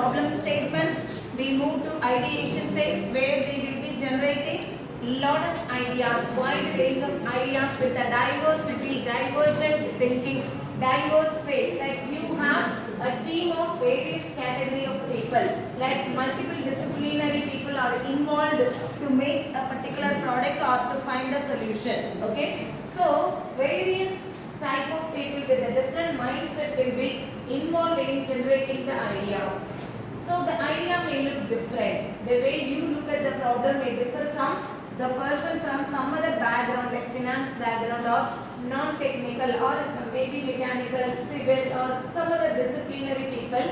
problem statement, we move to ideation phase where we will be generating lot of ideas, wide range of ideas with a diversity, divergent thinking, diverse phase. Like you have a team of various category of people, like multiple disciplinary people are involved to make a particular product or to find a solution. Okay, so various type of people with a different mindset will be involved in generating the ideas. So the idea may look different. The way you look at the problem may differ from the person from some other background like finance background or non-technical or maybe mechanical, civil or some other disciplinary people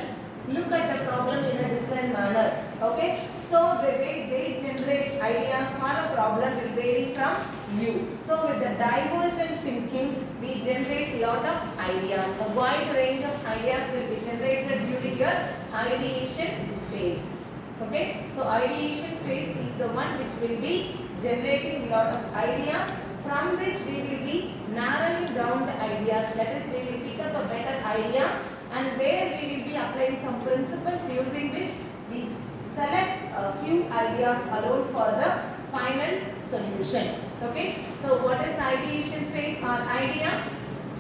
look at the problem in a different manner. Okay, so the way they generate ideas for a problem will vary from you. So with the divergent thinking, we generate lot of ideas. A wide range of ideas will be generated during your ideation phase. Okay, so ideation phase is the one which will be generating lot of ideas, from which we will be narrowing down the ideas. That is, we will pick up a better idea, and there we will be applying some principles using which we select a few ideas alone for the final solution. Okay, so what is ideation phase or idea?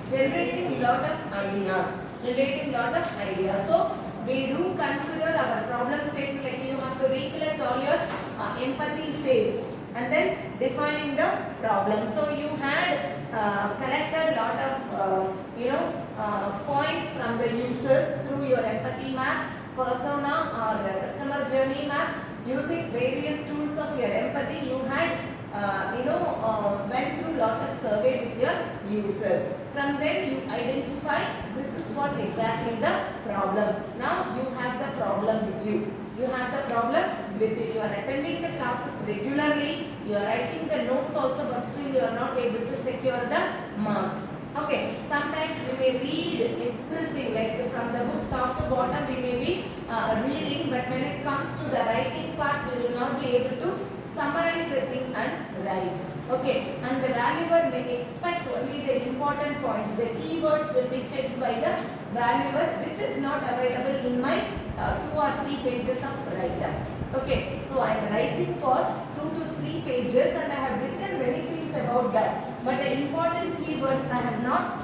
Generating lot of ideas. Generating lot of ideas. So we do consider our problem statement, like you have to recollect all your empathy phase and then defining the problem. So you had collected lot of points from the users through your empathy map, persona or customer journey map. Using various tools of your empathy, you had went through lot of survey with your users. From then you identify this is what exactly the problem. Now you have the problem with you. You have the problem with you. You are attending the classes regularly. You are writing the notes also, but still you are not able to secure the marks. Okay, sometimes we may read everything, like from the book top to bottom we may be reading, but when it comes to the writing part, we will not be able to summarize the thing and write. Okay, and the valuer may expect only the important points. The keywords will be checked by the valuer, which is not available in my 2 or 3 pages of write-up. Okay, so I am writing for 2 to 3 pages and I have written many things about that. But the important keywords I have not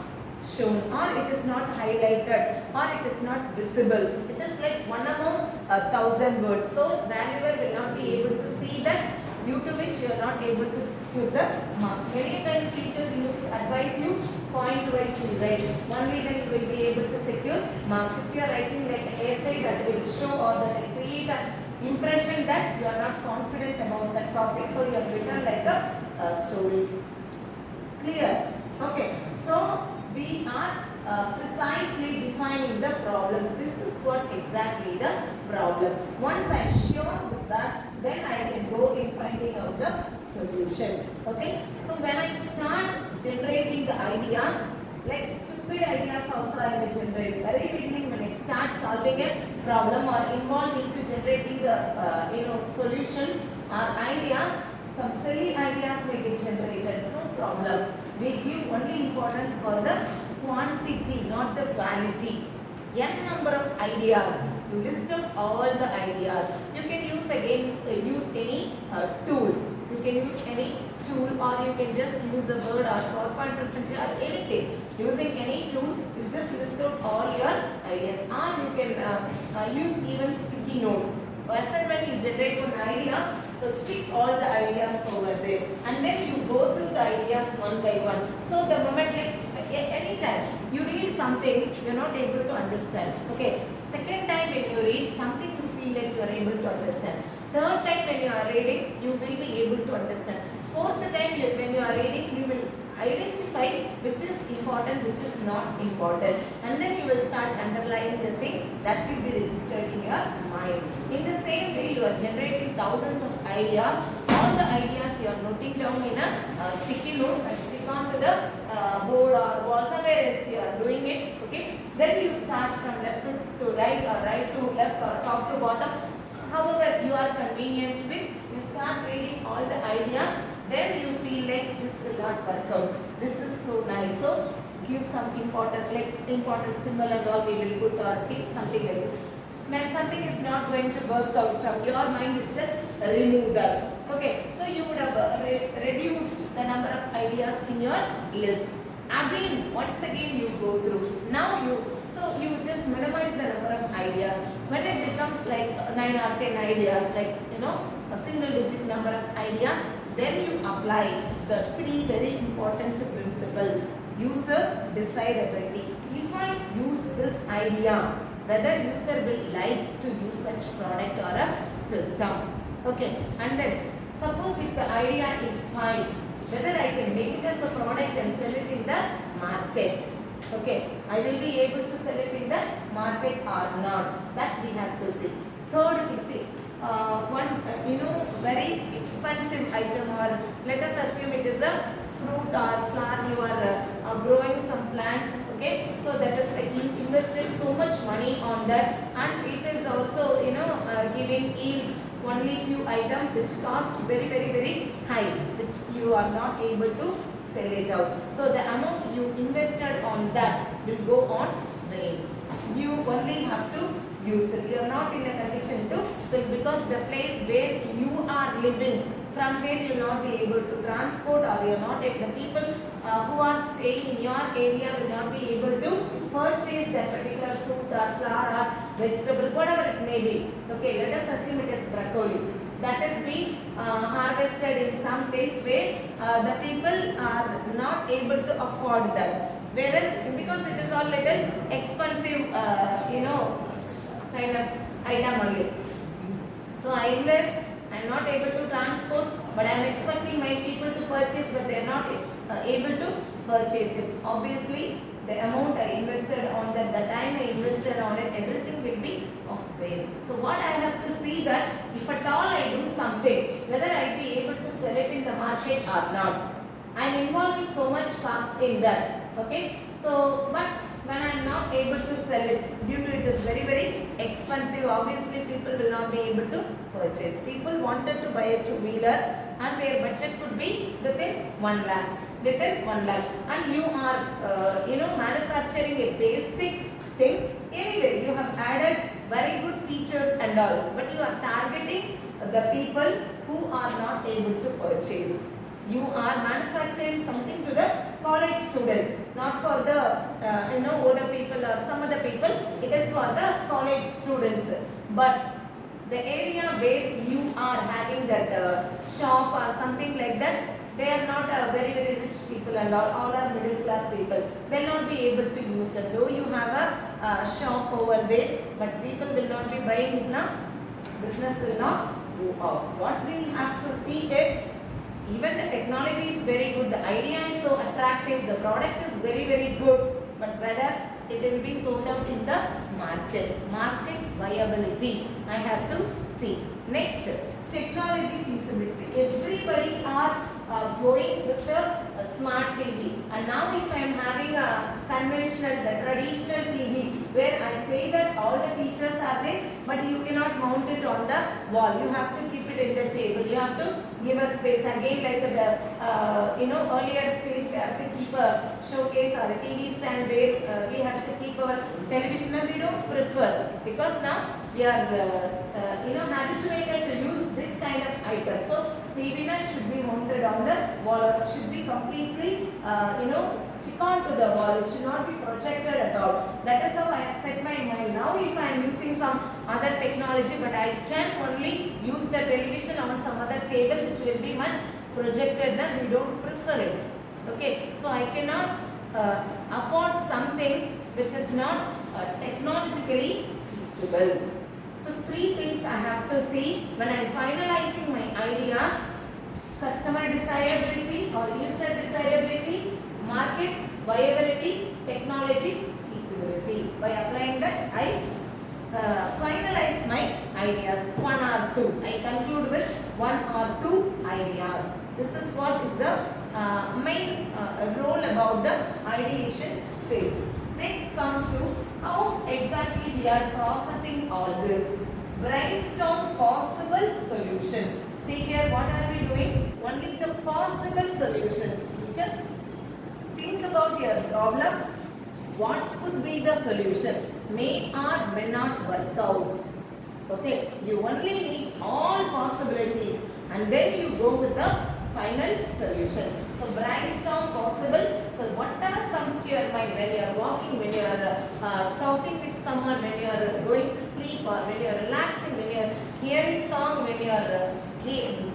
shown, or it is not highlighted, or it is not visible. It is like 1 among 1,000 words. So valuer will not be able to see that, due to which you are not able to secure the marks. Many times teachers advise you point-wise you write. Only then you will be able to secure marks. If you are writing like an essay, that will show or that will create an impression that you are not confident about that topic. So you have written like a story. Clear? Okay. So we are precisely defining the problem. This is what exactly the problem. Once I am sure with that, then I can go in finding out the solution. Okay. So when I start generating the ideas, like stupid ideas also I will generate. Very beginning when I start solving a problem or involved into generating the solutions or ideas, some silly ideas may be generated. No problem. We give only importance for the quantity, not the quality. N number of ideas. You list out all the ideas. You can use any tool. You can use any tool, or you can just use a Word or PowerPoint presentation or anything. Using any tool, you just list out all your ideas. Or you can use even sticky notes. As and when you generate one idea, so stick all the ideas over there, and then you go through the ideas one by one. So the moment, like anytime you read something, you are not able to understand. Okay. Second time when you read something, you feel like you are able to understand. Third time when you are reading, you will be able to understand. Fourth time when you are reading, you will identify which is important, which is not important, and then you will start underlining the thing that will be registered in your mind. In the same way, you are generating thousands of ideas. All the ideas you are noting down in a sticky note and stick onto the board or wall, somewhere else you are doing it. Okay. Then you start from left to right or right to left or top to bottom. However you are convenient with, you start reading all the ideas. Then you feel like this will not work out. This is so nice. So give some important symbol and all we will put or keep something like that. when something is not going to work out from your mind itself, remove that. Okay, so you would have reduced the number of ideas in your list. Again, once again you go through. Now you just minimize the number of ideas. When it becomes like 9 or 10 ideas, like a single digit number of ideas, then you apply the 3 very important principles. Users desirability. If I use this idea, whether user will like to use such product or a system. Okay, and then suppose if the idea is fine, whether I can make it as a product and sell it in the market. Okay, I will be able to sell it in the market or not. That we have to see. Third, we see one very expensive item, or let us assume it is a fruit or flower. You are growing some plant. Okay, so that is like you invested so much money on that, and it is also giving yield only few items which cost very high, which you are not able to sell it out. So the amount you invested on that will go on vain. You only have to use it. You are not in a condition to sell, because the place where you are living, from where you will not be able to transport, or you are not, the people who are staying in your area will not be able to purchase that particular fruit or flower or vegetable, whatever it may be. Okay, let us assume it is broccoli. That is being harvested in some place where the people are not able to afford that. Whereas because it is all little expensive, kind of item only. So I invest. I am not able to transport, but I am expecting my people to purchase, but they are not able to purchase it. Obviously, the amount I invested on that, the time I invested on it, everything will be of waste. So what I have to see that if at all I do something, whether I be able to sell it in the market or not. I am involving so much cost in that. Okay, so but when I am not able to sell it, due to it is very expensive, obviously people will not be able to purchase. People wanted to buy a two-wheeler and their budget could be within 1 lakh. Within 1 lakh. And you are, manufacturing a basic thing. Anyway, you have added very good features and all. But you are targeting the people who are not able to purchase. You are manufacturing something to the college students, not for the older people or some other people. It is for the college students. But the area where you are having that shop or something like that, they are not very rich people, and all are middle class people. They will not be able to use it. Though you have a shop over there, but people will not be buying it now. Business will not go off. What we have to see it. Even the technology is very good, the idea is so attractive, the product is very good, but whether it will be sold out in the market viability, I have to see. Next, technology feasibility. Everybody are going with a smart TV, and now if I am having a conventional, the traditional TV, where I say that all the features are there, but you cannot mount it on the wall. You have to keep it in the table. You have to give a space. Again, like the earlier stage, we have to keep a showcase or a TV stand where we have to keep our television, and we don't prefer, because now we are habituated to use this kind of item. So TV net should be mounted on the wall, or should be completely stick on to the wall. It should not be projected at all. That is how I have set my mind. Now if I am using some other technology, but I can only use the television on some other table which will be much projected, then we don't prefer it. Okay, so I cannot afford something which is not technologically feasible. So 3 things I have to see when I am finalizing my ideas: customer desirability or user desirability, market viability, technology feasibility. By applying that, I finalize my ideas, 1 or 2. I conclude with 1 or 2 ideas. This is what is the main role about the ideation phase. Next comes to how exactly we are processing all this. Brainstorm possible solutions. See here, what are we doing? Only the possible solutions. Just think about your problem. What could be the solution? may or may not work out. Okay, you only need all possibilities and then you go with the final solution. So brainstorm possible. So whatever comes to your mind when you are walking, when you are talking with someone, when you are going to sleep, or when you are relaxing, when you are hearing song, when you are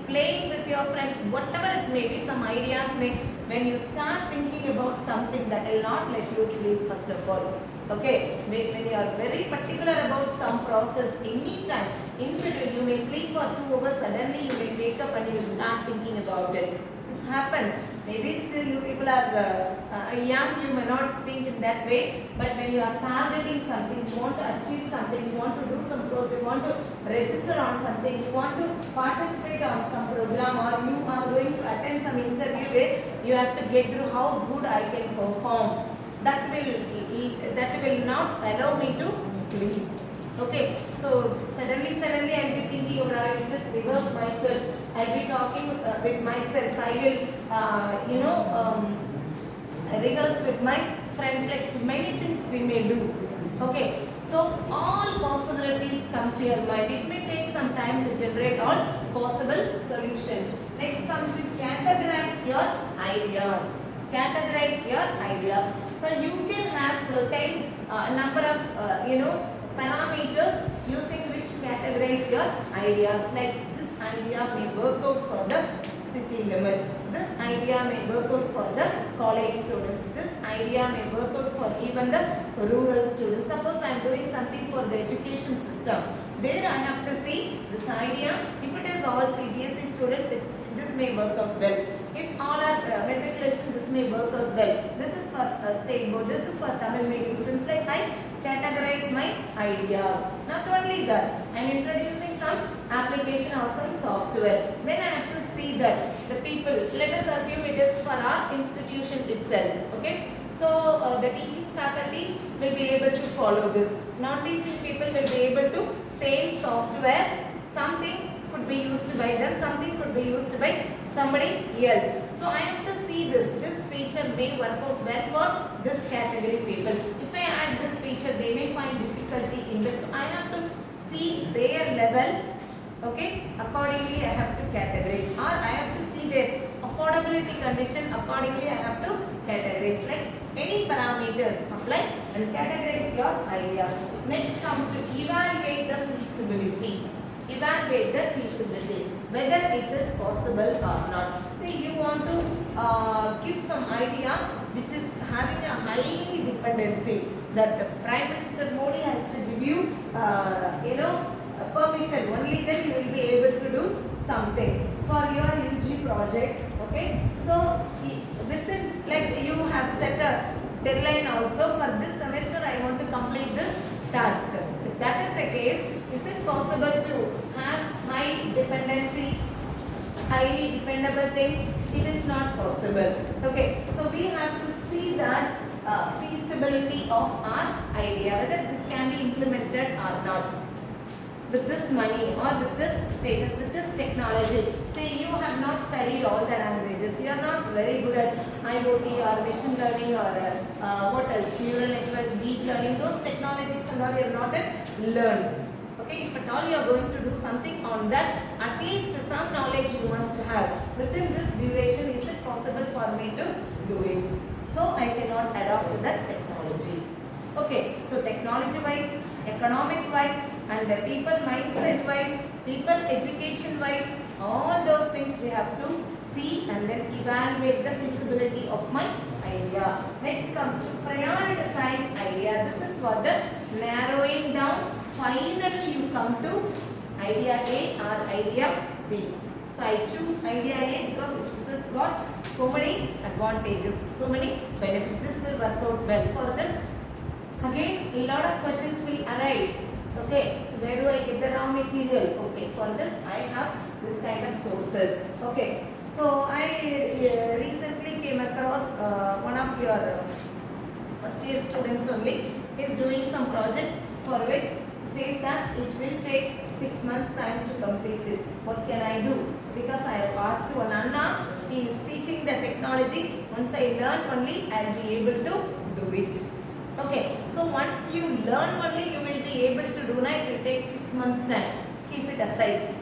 playing with your friends, whatever it may be, some ideas may, when you start thinking about something, that will not let you sleep first of all. Okay, when you are very particular about some process, anytime, in between, you may sleep for 2 hours, suddenly you may wake up and you will start thinking about it. This happens. Maybe still you people are young, you may not think in that way, but when you are targeting something, you want to achieve something, you want to do some course, you want to register on something, you want to participate on some program, or you are going to attend some interview where you have to get through how good I can perform. That will not allow me to sleep. Okay, so suddenly I'll be thinking, or I will just reverse myself. I'll be talking with myself. I will, rehearse with my friends. Like many things we may do. Okay, so all possibilities come to your mind. It may take some time to generate all possible solutions. Next comes to categorize your ideas. Categorize your ideas. So you can have certain number of parameters using which categorize your ideas. Like this idea may work out for the city level. This idea may work out for the college students. This idea may work out for even the rural students. Suppose I am doing something for the education system. There I have to see this idea. If it is all CBSE students, this may work out well. If all are matriculation, this may work out well. This is for state board, this is for Tamil medium students. Like I categorize my ideas. Not only that, I am introducing some application or some software. Then I have to see that the people, let us assume it is for our institution itself. Okay. So the teaching faculties will be able to follow this. Non-teaching people will be able to same software. Something could be used by them, something could be used by somebody else. So I have to see this. This feature may work out well for this category people. If I add this feature, they may find difficulty in it. So I have to see their level. Okay, accordingly I have to categorize, or I have to see their affordability condition. Accordingly I have to categorize. Like any parameters apply and categorize your ideas. Next comes to evaluate the feasibility. Evaluate the feasibility, whether it is possible or not. See, you want to give some idea which is having a high dependency, that the Prime Minister Modi has to give you, permission. Only then you will be able to do something for your UG project. Okay, so within, like you have set a deadline also for this semester. I want to complete this task. If that is the case, is it possible to have high dependency, highly dependable thing? It is not possible. Okay, so we have to see that feasibility of our idea, whether this can be implemented or not. With this money or with this status, with this technology. Say you have not studied all the languages, you are not very good at IoT or machine learning or what else, neural networks, deep learning, those technologies and all you are not yet learned. Okay, if at all you are going to do something on that, at least some knowledge you must have. Within this duration, is it possible for me to do it? So I cannot adopt to that technology. Okay, so technology wise, economic wise, and people mindset wise, people education wise, all those things we have to see and then evaluate the feasibility of my idea. Next comes to prioritize idea. This is for the narrowing down. Finally you come to idea A or idea B. So I choose idea A because this has got so many advantages, so many benefits. This will work out well for this. Again, a lot of questions will arise. Okay, so where do I get the raw material? Okay, for this I have this kind of sources. Okay, so I recently came across one of your first year students only. He is doing some project for which says that it will take 6 months time to complete it. What can I do? Because I have asked one Anna, he is teaching the technology. Once I learn only, I will be able to do it. Okay, so once you learn only you will be able to do, it will take 6 months time. Keep it aside.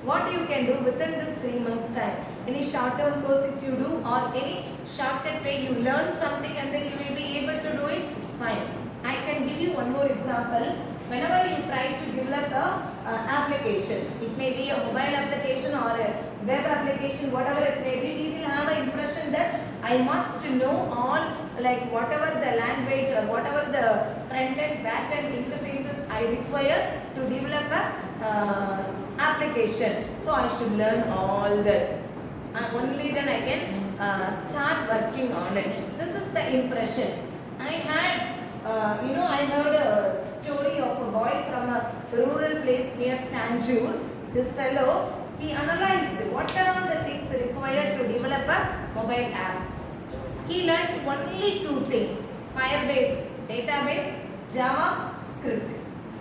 What you can do within this 3 months time? Any short term course if you do, or any shortcut way you learn something and then you will be able to do it, it's fine. I can give you one more example. Whenever you try to develop a application, it may be a mobile application or a web application, whatever it may be, we will have an impression that I must know all, like whatever the language or whatever the front end, back end interfaces I require to develop a application. So I should learn all that. Only then I can start working on it. This is the impression. I had, I heard a story of a boy from a rural place near Tanjore. This fellow, he analyzed what are all the things required to develop a mobile app. He learned only 2 things: Firebase database, JavaScript.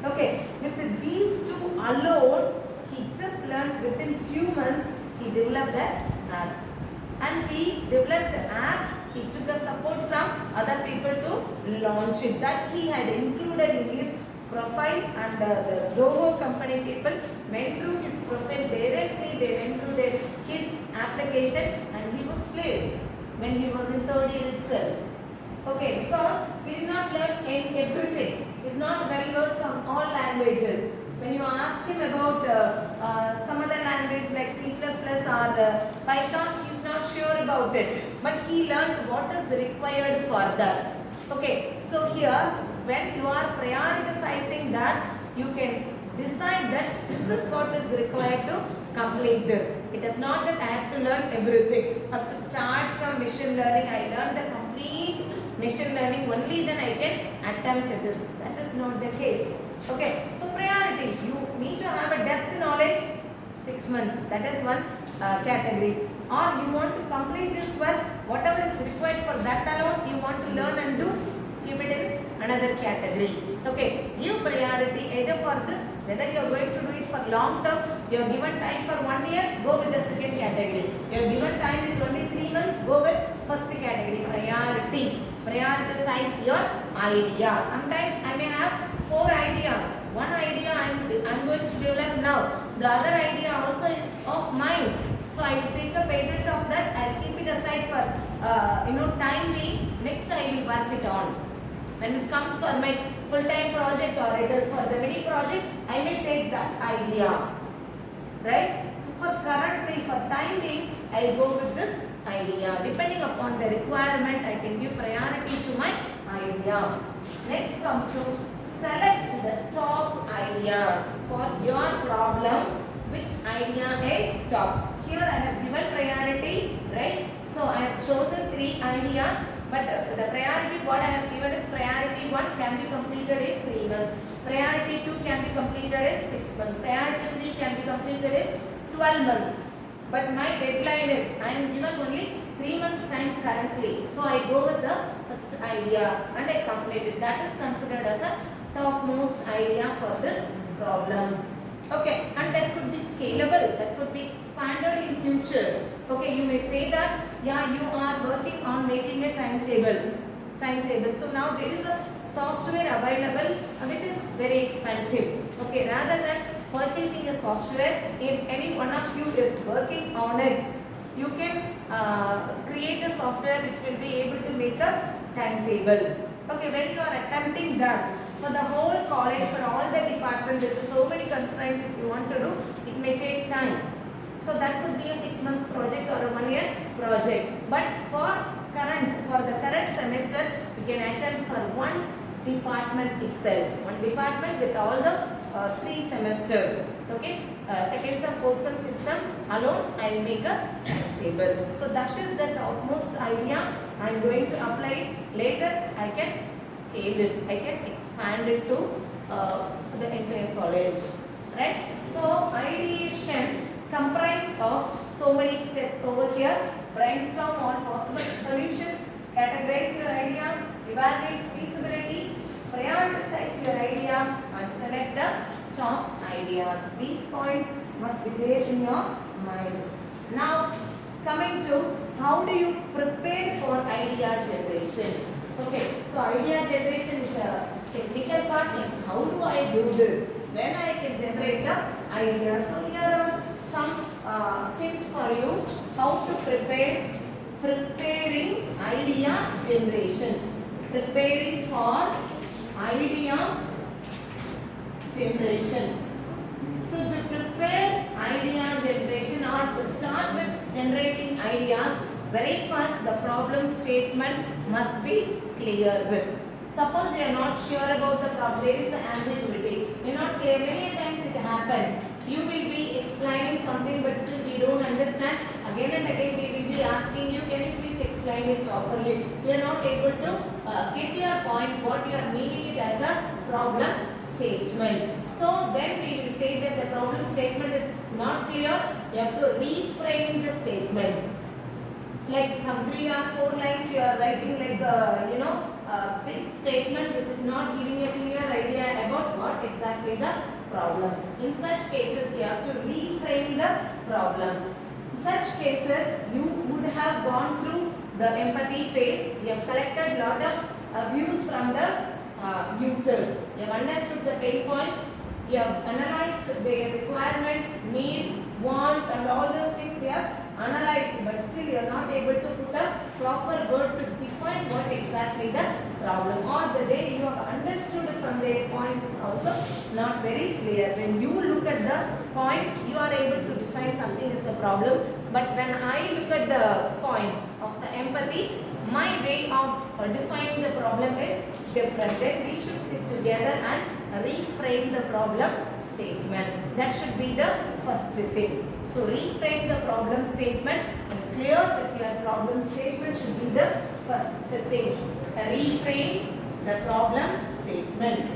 Okay, with these 2 alone, he just learned within few months, he developed an app. And he developed the app, he took the support from other people to launch it. That he had included in his profile, and the Zoho company people went through his profile directly, they went through his application and he was placed when he was in 3rd year itself. Okay, because he did not learn everything. He is not well versed on all languages. When you ask him about some other language like C++ or Python, he is not sure about it. But he learned what is required further. Okay, so here when you are prioritizing that, you can decide that this is what is required to complete this. It is not that I have to learn everything. I have to start from machine learning. I learn the complete machine learning, only then I can attempt this. That is not the case. Okay, so priority. You need to have a depth knowledge, 6 months. That is one category. Or you want to complete this work, whatever is required for that alone, you want to learn and do, keep it in another category. Okay, give priority either for this, whether you are going to do it for long term, you are given time for 1 year, go with the second category. You are given time in 23 months, go with first category. Priority. Prioritize your idea. Sometimes I may have 4 ideas. One idea I am going to develop now. The other idea also is of mine. So I will take a patent of that. I will keep it aside for time being. Next I will work it on. When it comes for my full-time project or it is for the mini project, I will take that idea. Right? So for currently, for time being, I will go with this idea. Depending upon the requirement, I can give priority to my idea. Next comes to select the top ideas for your problem. Which idea is top? Here I have given priority, right? So I have chosen 3 ideas, but the priority what I have given is priority 1 can be completed in 3 months. Priority 2 can be completed in 6 months. Priority 3 can be completed in 12 months. But my deadline is, I am given only 3 months time currently. So I go with the first idea and I complete it. That is considered as a topmost idea for this problem. Okay, and that could be scalable, that could be expanded in future. Okay, you may say that, yeah, you are working on making a timetable. So now there is a software available which is very expensive. Okay, rather than purchasing a software, if any one of you is working on it, you can create a software which will be able to make a timetable. Okay, when you are attempting that, for the whole college, for all the departments, there are so many constraints if you want to do, it may take time. So that could be a 6 months project or a 1 year project. But for the current semester, you can attempt for one department itself. One department with all the 3 semesters. Okay, second sem, fourth sem, sixth sem alone, I will make a table. So that is the topmost idea. I am going to apply it. Later, I can scale it. I can expand it to the entire college. Right? So ideation comprised of so many steps over here. Brainstorm all possible solutions. Categorize your ideas. Evaluate feasibility. Prioritize your idea and select the top ideas. These points must be there in your mind. Now, coming to how do you prepare for idea generation? Okay, so idea generation is a technical part, like how do I do this? When I can generate the idea. So here are some hints for you how to preparing idea generation. Preparing for idea generation. So to prepare idea generation or to start with generating ideas, very first the problem statement must be clear with. Suppose you are not sure about the problem, there is an ambiguity. You are not clear, many times it happens. You will be explaining something but still we don't understand. Again and again we will be asking you, can you please explain it properly? We are not able to get your point, what you are meaning it as a problem statement. So then we will say that the problem statement is not clear. You have to reframe the statements. Like some 3 or 4 lines you are writing like a big statement which is not giving a clear idea about what exactly the problem. In such cases you have to reframe the problem. In such cases you would have gone through the empathy phase. You have collected lot of views from the users. You have understood the pain points. You have analyzed their requirement, need, want and all those things you have analyzed, but still you are not able to put a proper word to define what exactly the problem, or the way you have understood from their points is also not very clear. When you look at the points, you are able to define something as a problem, but when I look at the points of the empathy, my way of defining the problem is different. Then we should sit together and reframe the problem statement. That should be the first thing. So reframe the problem statement and clear that your problem statement should be the first thing. Reframe the problem statement.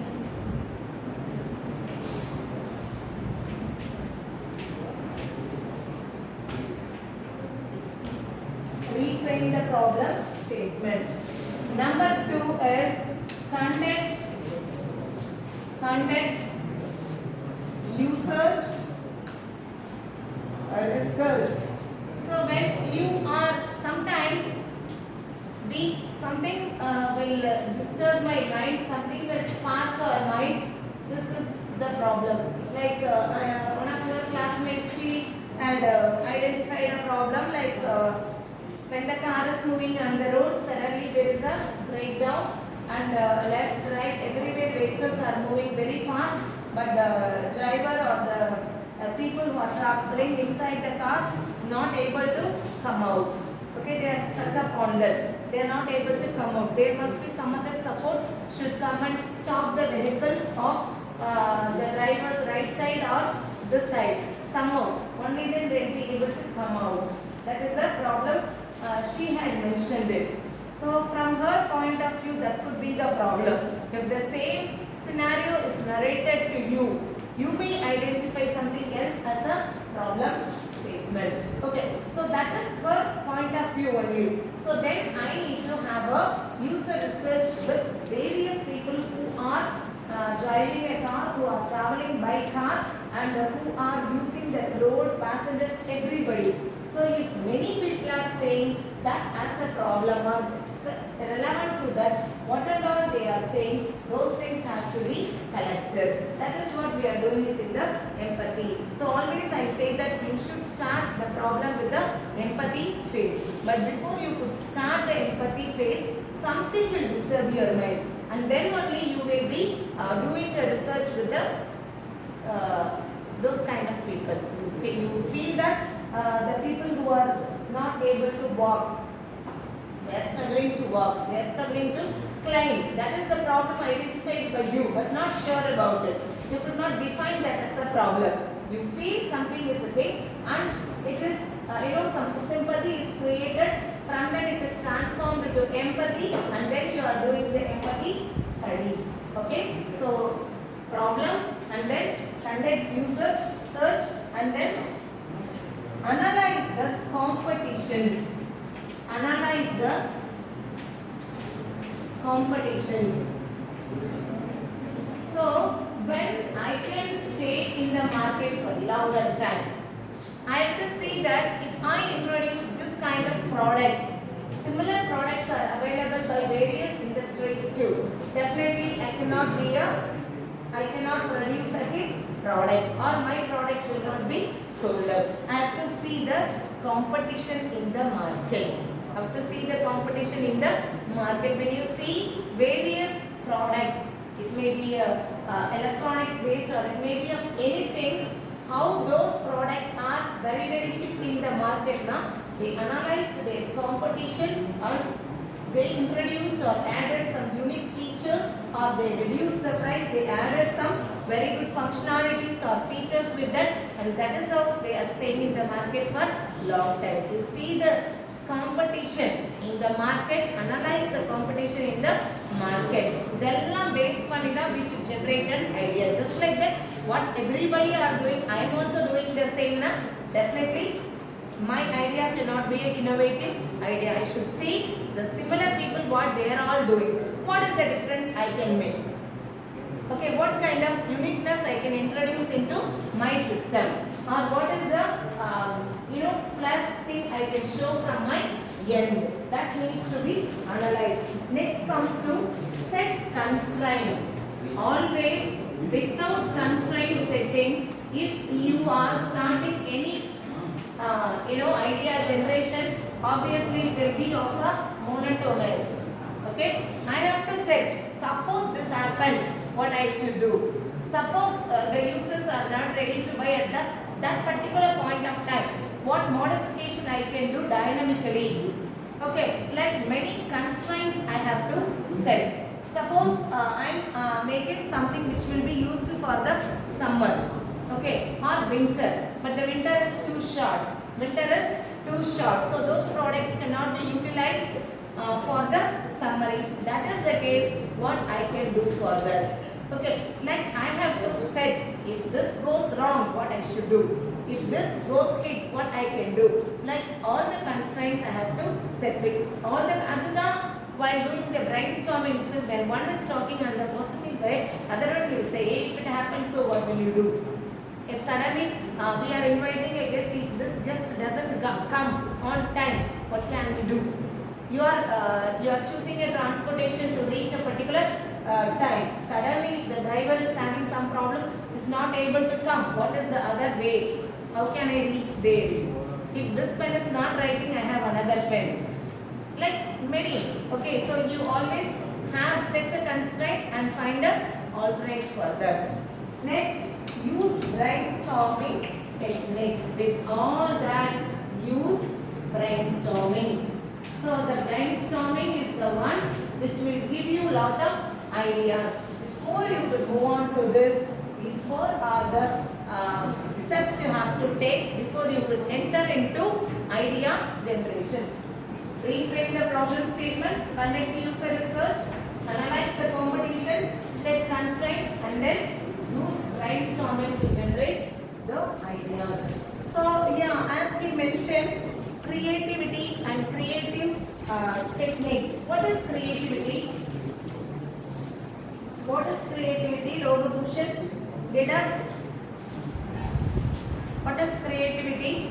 Reframe the problem statement. Number 2 is conduct user research. So when you are sometimes something will disturb my mind, something will spark our mind. This is the problem. Like one of your classmates, she had identified a problem like when the car is moving on the road, suddenly there is a breakdown and left, right, everywhere vehicles are moving very fast, but the driver or the people who are traveling inside the car is not able to come out. Okay, they are stuck up on that. They are not able to come out. There must be some other support should come and stop the vehicles of the driver's right side or this side. Somehow, only then they will be able to come out. That is the problem. She had mentioned it. So from her point of view, that could be the problem. If the same scenario is narrated to you, you may identify something else as a problem statement. Okay, so that is her point of view only. So then I need to have a user research with various people who are driving a car, who are traveling by car, and who are using that road, passengers, everybody. So if many people are saying that as a problem or relevant to that, what and all they are saying, those things have to be collected. That is what we are doing it in the empathy. So always I say that you should start the problem with the empathy phase. But before you could start the empathy phase, something will disturb your mind. And then only you will be doing the research with the those kind of people. Okay, you feel that the people who are not able to walk, they are struggling to walk, they are struggling to climb. That is the problem identified by you, but not sure about it. You could not define that as a problem. You feel something is a thing, and it is, some sympathy is created. From then it is transformed into empathy, and then you are doing the empathy study. Okay, so problem, and then conduct user search, and then analyze the competitions. Analyze the competitions. So when I can stay in the market for longer time, I have to see that if I introduce this kind of product, similar products are available by various industries raised to. Definitely I cannot produce a hit product, or my product will not be sold out. I have to see the competition in the market. I have to see the competition in the market. When you see various products, it may be electronics based, or it may be of anything, how those products are very hit in the market now. They analyzed their competition and they introduced or added some unique features, or they reduced the price, they added some very good functionalities or features with that, and that is how they are staying in the market for long time. You see the competition in the market, analyze the competition in the market. Idella based panida we should generate an idea. Just like that, what everybody are doing, I am also doing the same na. Definitely my idea cannot be an innovative idea. I should see the similar people what they are all doing. What is the difference I can make? Okay, what kind of uniqueness I can introduce into my system, or what is the plus thing I can show from my end. That needs to be analyzed. Next comes to set constraints. Always without constraint setting, if you are starting any idea generation, obviously it will be of a monotonous. Okay, I have to set, suppose this happens, what I should do. Suppose the users are not ready to buy at that particular point of time, what modification I can do dynamically. Okay, like many constraints I have to set. Suppose I am making something which will be used for the summer, okay, or winter, but the winter is too short. So those products cannot be utilized for the summer. If that is the case, what I can do for that? Okay, like I have to set, if this goes wrong, what I should do. If this goes hit, what I can do. Like all the constraints I have to set with. All the other, while doing the brainstorming, when one is talking on the positive way, other one will say, hey, if it happens, so what will you do? If suddenly we are inviting a guest, if this guest doesn't come on time, what can we do? You are choosing a transportation to reach a particular time. Suddenly the driver is having some problem, is not able to come. What is the other way? How can I reach there? If this pen is not writing, I have another pen. Like many. Okay, so you always have set a constraint and find a alternate further. Next, use brainstorming techniques. With all that, use brainstorming. So the brainstorming is the one which will give you a lot of ideas. Before you could move on to this, these four are the steps you have to take before you could enter into idea generation. Reframe the problem statement, conduct user research, analyze the competition, set constraints, and then use brainstorming to generate the ideas. So yeah, as we mentioned, creativity and creative techniques. What is creativity? What is creativity? Logobushan, deduct. What is creativity?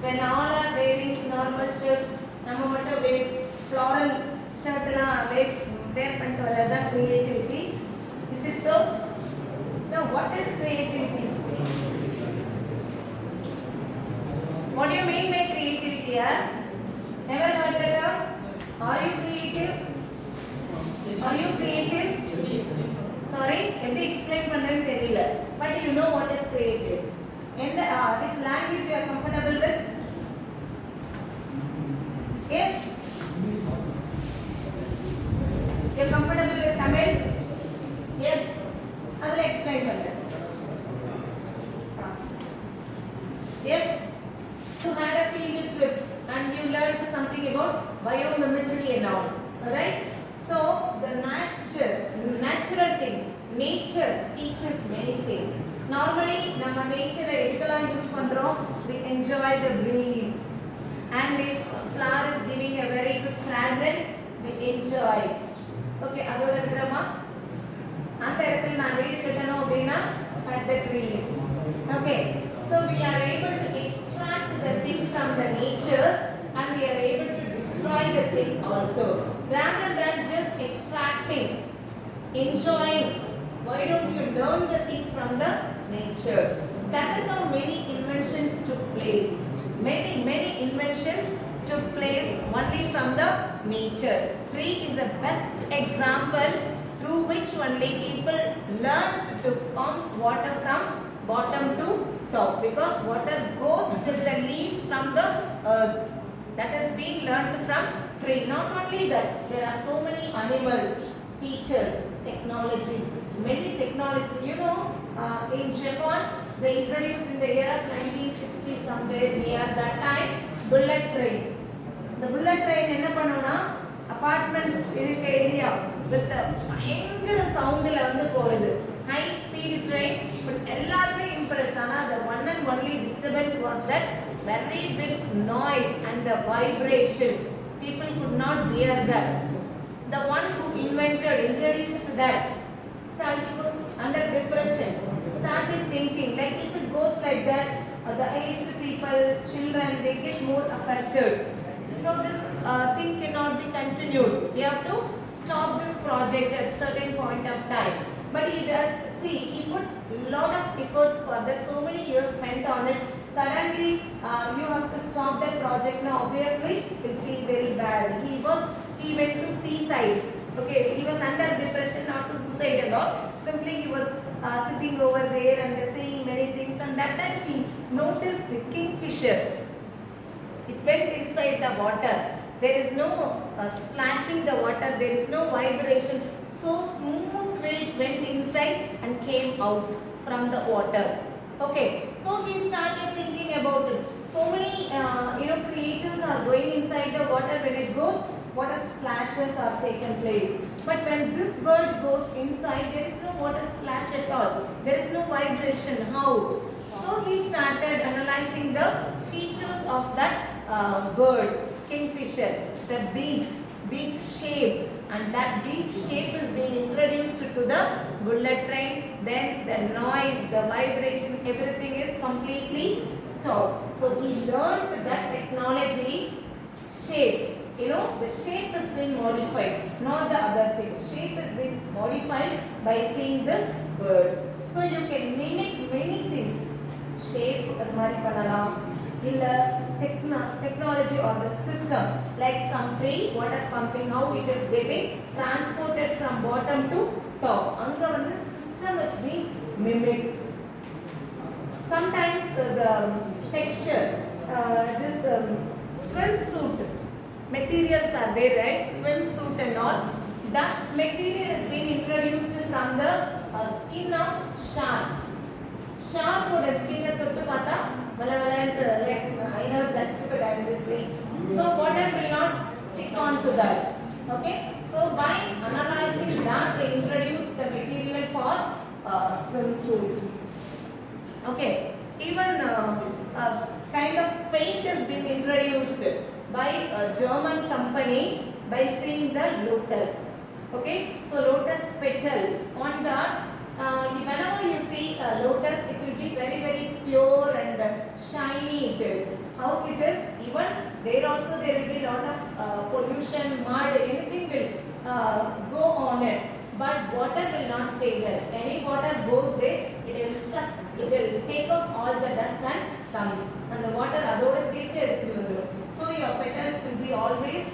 When all are wearing normal shirt, நம்ம மட்டும் floral shirt எல்லாம் wear பண்ணிட்டு வரதா creativity. Is it so? Now, what is creativity? What do you mean by creativity? Never heard that term? Are you creative? Are you creative? Sorry, எப்படி explain பண்றேன்னு தெரியல. But you know what is creative. In the which language you are comfortable with? Yes? You are comfortable with Tamil? Yes. Adla explain பண்றேன். Yes? You had a field trip and you learned something about biomimicry and all. Alright? So, the natural thing, nature teaches many things. Normally, நம்ம nature எதுக்கெல்லாம் use பண்றோம்? We enjoy the breeze. And if flower is giving a very good fragrance, we enjoy. Okay, அதோட விடுறமா? அந்த இடத்துல நான் வீடு கட்டணும் அப்படின்னா cut the trees. Okay, so we are able to extract the thing from the nature and we are able to destroy the thing also. rather than just extracting, enjoying. Why don't you learn the thing from the nature? That is how many inventions took place. Many inventions took place only from the nature. Tree is the best example through which only people learn to pump water from bottom to top, because water goes to the leaves from the earth. That has been learned from tree. Not only that, there are so many animals, teachers, technology, many technologies. You know, in Japan, they introduced in the year of 1960 somewhere near that time, bullet train. The bullet train என்ன பண்ணுனா apartments இருக்க area with the பயங்கர soundல வந்து போறது. High speed train, but எல்லாருமே impressed. ஆனா the one and only disturbance was that very big noise and the vibration. People could not bear that. The one who introduced that, was under depression, started thinking like if it goes like that, the aged people, children, they get more affected. So this thing cannot be continued. We have to stop this project at certain point of time. But he put lot of efforts for that. So many years spent on it. Suddenly, you have to stop that project. Now, obviously, it will feel very bad. He went to seaside. Okay, he was under depression, not to suicide at all. Simply, he was sitting over there and saying many things. And that time, he noticed kingfisher. It went inside the water. There is no splashing the water. There is no vibration. So smooth way it went inside and came out from the water. Okay, so he started thinking about it. So many creatures are going inside the water. When it goes, water splashes are taken place. But when this bird goes inside, there is no water splash at all. There is no vibration. How? So he started analyzing the features of that bird, kingfisher, the big shape, and that big shape is being introduced to the bullet train. Then the noise, the vibration, everything is completely stopped. So he learned that technology, shape. The shape has been modified, not the other things. Shape has been modified by seeing this bird. So you can mimic many things. Shape, technology or the system, like from tree, water pumping, how it is getting transported from bottom to top. Anga the system has been mimicked. Sometimes the texture, this swimsuit materials are there, right? Swimsuit and all. That material has been introduced from the skin of shark. Shark would skin தொட்டு பார்த்தா வளவளன்னு like I never touched but I will see. So water will not stick on to that. Okay. So by analyzing that, they introduced the material for swimsuit. Okay. Even kind of paint has been introduced by a German company by seeing the lotus. Okay. So lotus petal on that. Whenever you see a lotus, it will be very pure and shiny. It is how it is. Even there also there will be lot of pollution, mud, anything will go on it. But water will not stay there. Any water goes there, it will suck. It will take off all the dust and come. And the water adoda சேர்த்து எடுத்துட்டு வந்துரும். So your petals will be always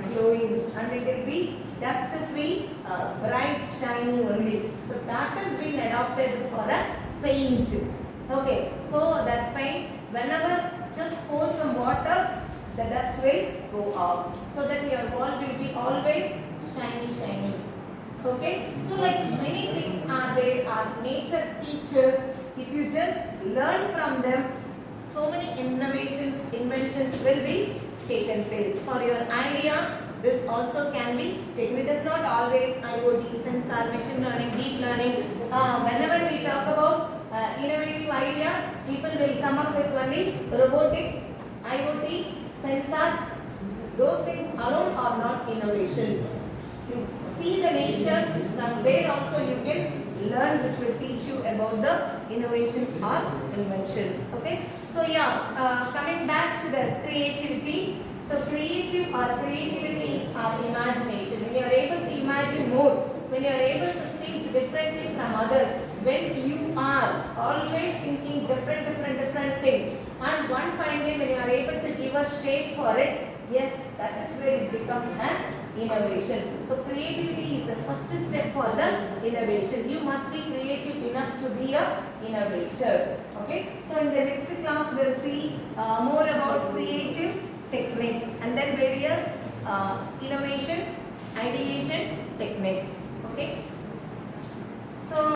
glowing and it will be dust free, bright, shiny only. So that has been adopted for a paint. Okay, so that paint, whenever just pour some water, the dust will go out, so that your wall will be always shiny. Okay, so like many things are there, are nature teachers. If you just learn from them, so many inventions will be taken place. For your idea, this also can be taken. It is not always IoT, sensor, machine learning, deep learning. Whenever we talk about innovative ideas, people will come up with only robotics, IoT, sensor. Those things alone are not innovations. You see the nature, from there also you can learn, which will teach you about the innovations or inventions. Okay, so yeah, coming back to the creativity. So creative or creativity is our imagination. When you are able to imagine more, when you are able to think differently from others, when you are always thinking different things, and one fine day when you are able to give a shape for it, yes, that is where it becomes an innovation. So creativity is the first step for the innovation. You must be creative enough to be a innovator. Okay. So in the next class we will see more about creative techniques and then various innovation, ideation techniques. Okay.